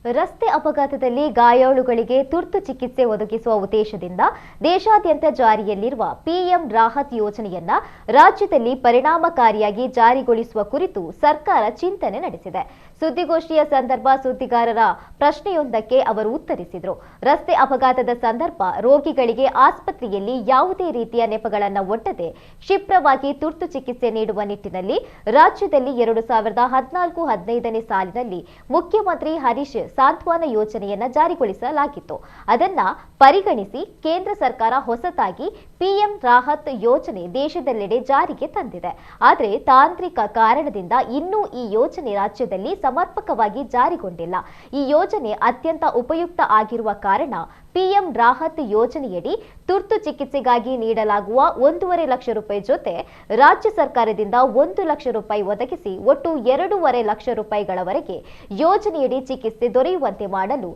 ರಸ್ತೆ ಅಪಘಾತದಲ್ಲಿ ಗಾಯಾಳುಗಳಿಗೆ ತುರ್ತು ಚಿಕಿತ್ಸೆ ಒದಗಿಸುವ ಉದ್ದೇಶದಿಂದ ದೇಶಾದ್ಯಂತ ಜಾರಿಯಲ್ಲಿರುವ ಪಿಎಂ ರಾಹತ್ ಯೋಜನೆಯನ್ನ ರಾಜ್ಯದಲ್ಲಿ ಪರಿಣಾಮಕಾರಿಯಾಗಿ ಜಾರಿಗೊಳಿಸುವ ಕುರಿತು ಸರ್ಕಾರ ಚಿಂತನೆ ನಡೆಸಿದೆ. ಸುದ್ದಿಗೋಷ್ಠಿಯ ಸಂದರ್ಭ ಸುದ್ದಿಗಾರರ ಪ್ರಶ್ನೆಯೊಂದಕ್ಕೆ ಅವರು ಉತ್ತರಿಸಿದರು. ರಸ್ತೆ ಅಪಘಾತದ ಸಂದರ್ಭ ರೋಗಿಗಳಿಗೆ ಆಸ್ಪತ್ರೆಯಲ್ಲಿ ಯಾವುದೇ ರೀತಿಯ ನೆಪಗಳನ್ನು ಒಡ್ಡದೆ ಕ್ಷಿಪ್ರವಾಗಿ ತುರ್ತು ಚಿಕಿತ್ಸೆ ನೀಡುವ ನಿಟ್ಟಿನಲ್ಲಿ ರಾಜ್ಯದಲ್ಲಿ 2014-15ನೇ ಸಾಲಿನಲ್ಲಿ ಮುಖ್ಯಮಂತ್ರಿ ಹರೀಶ್ ಸಾಂತ್ವನ ಯೋಜನೆಯನ್ನ ಜಾರಿಗೊಳಿಸಲಾಗಿತ್ತು. ಅದನ್ನ ಪರಿಗಣಿಸಿ ಕೇಂದ್ರ ಸರ್ಕಾರ ಹೊಸತಾಗಿ ಪಿಎಂ ರಾಹತ್ ಯೋಜನೆ ದೇಶದೆಲ್ಲೆಡೆ ಜಾರಿಗೆ ತಂದಿದೆ. ಆದರೆ ತಾಂತ್ರಿಕ ಕಾರಣದಿಂದ ಇನ್ನೂ ಈ ಯೋಜನೆ ರಾಜ್ಯದಲ್ಲಿ ಸಮರ್ಪಕವಾಗಿ ಜಾರಿಗೊಂಡಿಲ್ಲ. ಈ ಯೋಜನೆ ಅತ್ಯಂತ ಉಪಯುಕ್ತ ಆಗಿರುವ ಕಾರಣ ಪಿಎಂ ರಾಹತ್ ಯೋಜನೆಯಡಿ ತುರ್ತು ಚಿಕಿತ್ಸೆಗಾಗಿ ನೀಡಲಾಗುವ 1.5 ಲಕ್ಷ ರೂಪಾಯಿ ಜೊತೆ ರಾಜ್ಯ ಸರ್ಕಾರದಿಂದ 1 ಲಕ್ಷ ರೂಪಾಯಿ ಒದಗಿಸಿ ಒಟ್ಟು 2.5 ಲಕ್ಷ ರೂಪಾಯಿಗಳವರೆಗೆ ಯೋಜನೆಯಡಿ ಚಿಕಿತ್ಸೆ ದೊರೆಯುವಂತೆ ಮಾಡಲು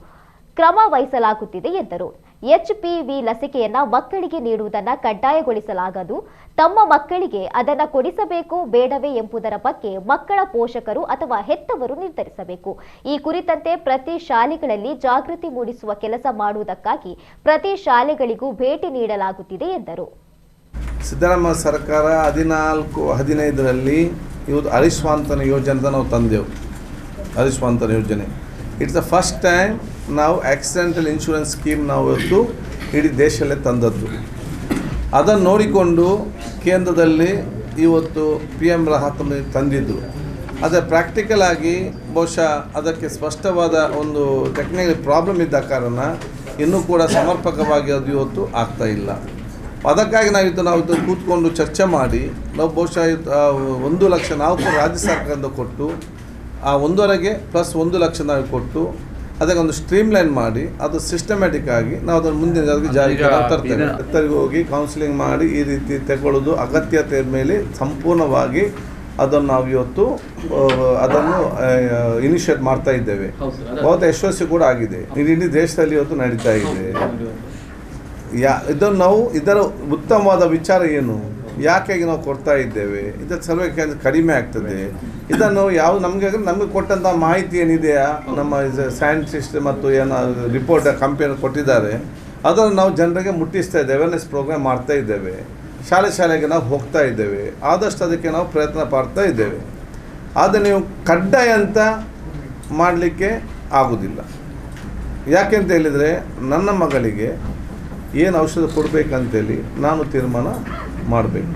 ಕ್ರಮ ವಹಿಸಲಾಗುತ್ತಿದೆ ಎಂದರು. HPV ಲಸಿಕೆಯನ್ನ ಮಕ್ಕಳಿಗೆ ನೀಡುವುದನ್ನು ಕಡ್ಡಾಯಗೊಳಿಸಲಾಗದು. ತಮ್ಮ ಮಕ್ಕಳಿಗೆ ಅದನ್ನು ಕೊಡಿಸಬೇಕು ಬೇಡವೇ ಎಂಬುದರ ಬಗ್ಗೆ ಮಕ್ಕಳ ಪೋಷಕರು ಅಥವಾ ಹೆತ್ತವರು ನಿರ್ಧರಿಸಬೇಕು. ಈ ಕುರಿತಂತೆ ಪ್ರತಿ ಶಾಲೆಗಳಲ್ಲಿ ಜಾಗೃತಿ ಮೂಡಿಸುವ ಕೆಲಸ ಮಾಡುವುದಕ್ಕಾಗಿ ಪ್ರತಿ ಶಾಲೆಗಳಿಗೂ ಭೇಟಿ ನೀಡಲಾಗುತ್ತಿದೆ ಎಂದರು. ಸಿದ್ದರಾಮಯ್ಯ ಸರ್ಕಾರ 14-15ರಲ್ಲಿ ಇವತ್ತು ಹರೀಶ್ ಸಾಂತ್ವನ ಯೋಜನೆ ನಾವು ತಂದೆವು. ಹರೀಶ್ ಸಾಂತ್ವನ ಯೋಜನೆ ಇಟ್ಸ್ ದ ಫಸ್ಟ್ ಟೈಮ್ ನಾವು ಆಕ್ಸಿಡೆಂಟಲ್ ಇನ್ಶೂರೆನ್ಸ್ ಸ್ಕೀಮ್ ನಾವು ಇವತ್ತು ಇಡೀ ದೇಶದಲ್ಲೇ ತಂದದ್ದು. ಅದನ್ನು ನೋಡಿಕೊಂಡು ಕೇಂದ್ರದಲ್ಲಿ ಇವತ್ತು PM ರಾಹತ್ ತಂದಿದ್ದರು. ಆದರೆ ಪ್ರಾಕ್ಟಿಕಲ್ ಆಗಿ ಬಹುಶಃ ಅದಕ್ಕೆ ಸ್ಪಷ್ಟವಾದ ಒಂದು ಟೆಕ್ನಿಕಲ್ ಪ್ರಾಬ್ಲಮ್ ಇದ್ದ ಕಾರಣ ಇನ್ನೂ ಕೂಡ ಸಮರ್ಪಕವಾಗಿ ಅದು ಇವತ್ತು ಆಗ್ತಾ ಇಲ್ಲ. ಅದಕ್ಕಾಗಿ ನಾವು ಕೂತ್ಕೊಂಡು ಚರ್ಚೆ ಮಾಡಿ ನಾವು ಬಹುಶಃ 1 ಲಕ್ಷ ನಾವು ಕೂಡ ರಾಜ್ಯ ಸರ್ಕಾರದಿಂದ ಕೊಟ್ಟು ಆ 1.5 ಪ್ಲಸ್ 1 ಲಕ್ಷ ನಾವು ಕೊಟ್ಟು ಅದಕ್ಕೆ ಒಂದು ಸ್ಟ್ರೀಮ್ಲೈನ್ ಮಾಡಿ ಅದು ಸಿಸ್ಟಮ್ಯಾಟಿಕ್ ಆಗಿ ನಾವು ಅದನ್ನು ಮುಂದಿನ ಜಾರಿಗೆ ತರ್ತೇವೆ. ಎತ್ತರಿಗೆ ಹೋಗಿ ಕೌನ್ಸಿಲಿಂಗ್ ಮಾಡಿ ಈ ರೀತಿ ತಗೊಳ್ಳೋದು ಅಗತ್ಯತೆ ಮೇಲೆ ಸಂಪೂರ್ಣವಾಗಿ ಅದನ್ನು ನಾವು ಇವತ್ತು ಅದನ್ನು ಇನಿಷಿಯೇಟ್ ಮಾಡ್ತಾ ಇದ್ದೇವೆ. ಬಹುತ ಯಶಸ್ವಿ ಕೂಡ ಆಗಿದೆ. ಇಡೀ ದೇಶದಲ್ಲಿ ಇವತ್ತು ನಡೀತಾ ಇದೆ. ಇದನ್ನು ನಾವು ಇದರ ಉತ್ತಮವಾದ ವಿಚಾರ ಏನು, ಯಾಕೆ ನಾವು ಕೊಡ್ತಾ ಇದ್ದೇವೆ, ಇದರ ಸಲುವಾಗಿ ಕಡಿಮೆ ಆಗ್ತದೆ. ಇದನ್ನು ನಮಗೆ ಕೊಟ್ಟಂಥ ಮಾಹಿತಿ ಏನಿದೆಯಾ ನಮ್ಮ ಸೈಂಟಿಸ್ಟ್ ಮತ್ತು ಏನು ರಿಪೋರ್ಟ್ ಕಂಪನಿ ಕೊಟ್ಟಿದ್ದಾರೆ ಅದನ್ನು ನಾವು ಜನರಿಗೆ ಮುಟ್ಟಿಸ್ತಾ ಇದ್ದೇವೆ. ಅವೇರ್ನೆಸ್ ಪ್ರೋಗ್ರಾಮ್ ಮಾಡ್ತಾ ಇದ್ದೇವೆ. ಶಾಲೆಗೆ ನಾವು ಹೋಗ್ತಾ ಇದ್ದೇವೆ. ಆದಷ್ಟು ಅದಕ್ಕೆ ನಾವು ಪ್ರಯತ್ನ ಪಡ್ತಾ ಇದ್ದೇವೆ. ಆದರೆ ನೀವು ಕಡ್ಡಾಯ ಅಂತ ಮಾಡಲಿಕ್ಕೆ ಆಗೋದಿಲ್ಲ. ಯಾಕೆಂತ ಹೇಳಿದರೆ ನನ್ನ ಮಗಳಿಗೆ ಏನು ಔಷಧ ಕೊಡಬೇಕಂತೇಳಿ ನಾನು ತೀರ್ಮಾನ ಮಾಡಬೇಕು.